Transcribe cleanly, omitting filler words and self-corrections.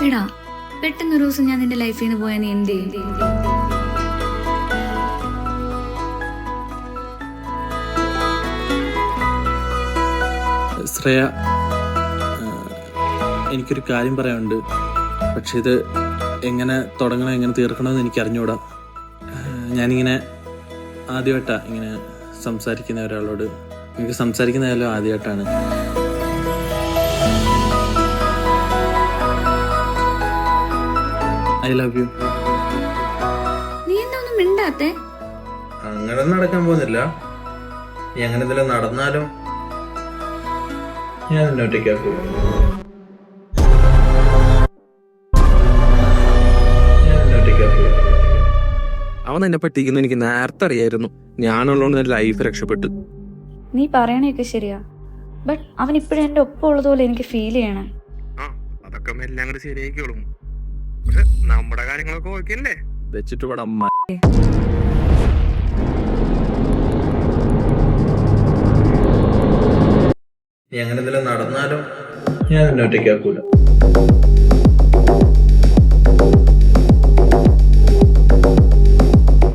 എടാ പെട്ടെന്നൊരു ദിവസം ഞാൻ നിന്റെ ലൈഫിൽ നിന്ന് പോയാൽ നീ എന്ത് ചെയ്യും? ശ്രേയ, എനിക്കൊരു കാര്യം പറയാനുണ്ട്. പക്ഷെ ഇത് എങ്ങനെ തുടങ്ങണം എങ്ങനെ തീർക്കണമെന്ന് എനിക്ക് അറിഞ്ഞൂടാ. ഞാനിങ്ങനെ ആദ്യമായിട്ടാണ് ഇങ്ങനെ സംസാരിക്കുന്ന ഒരാളോട്. എനിക്ക് സംസാരിക്കുന്നതായാലും ആദ്യമായിട്ടാണ്. I love you. നീ എന്താ ഒന്നും മിണ്ടാത്തെ? അങ്ങനെ നടക്കാൻ പോകുന്നില്ല. നീ അങ്ങനെ എന്തെങ്കിലും നടന്നാലും ഞാൻ നിന്നെ ഒറ്റയ്ക്കാക്കും. അവൻ എന്നെ പറ്റിക്കുന്നു എനിക്ക് നേരത്തെ അറിയായിരുന്നു. ഞാനുള്ളതുകൊണ്ട് ലൈഫ് രക്ഷപ്പെട്ടു. നീ പറയണൊക്കെ ശരിയാ, ബട്ട് അവൻ ഇപ്പോഴും എന്റെ ഒപ്പം ഉള്ളതുപോലെ എനിക്ക് ഫീൽ ചെയ്യണേ. അതൊക്കെ എല്ലാം കൂടി ശരിയായിക്കോളും. പക്ഷെ നമ്മുടെ കാര്യങ്ങളൊക്കെ ഓക്കെയല്ലേ? വെച്ചിട്ട് ഇവിടെ അമ്മ നീ അങ്ങനെ എന്തെങ്കിലും നടന്നാലും ഞാൻ നിന്നെ ഒറ്റയ്ക്കാക്കൂല.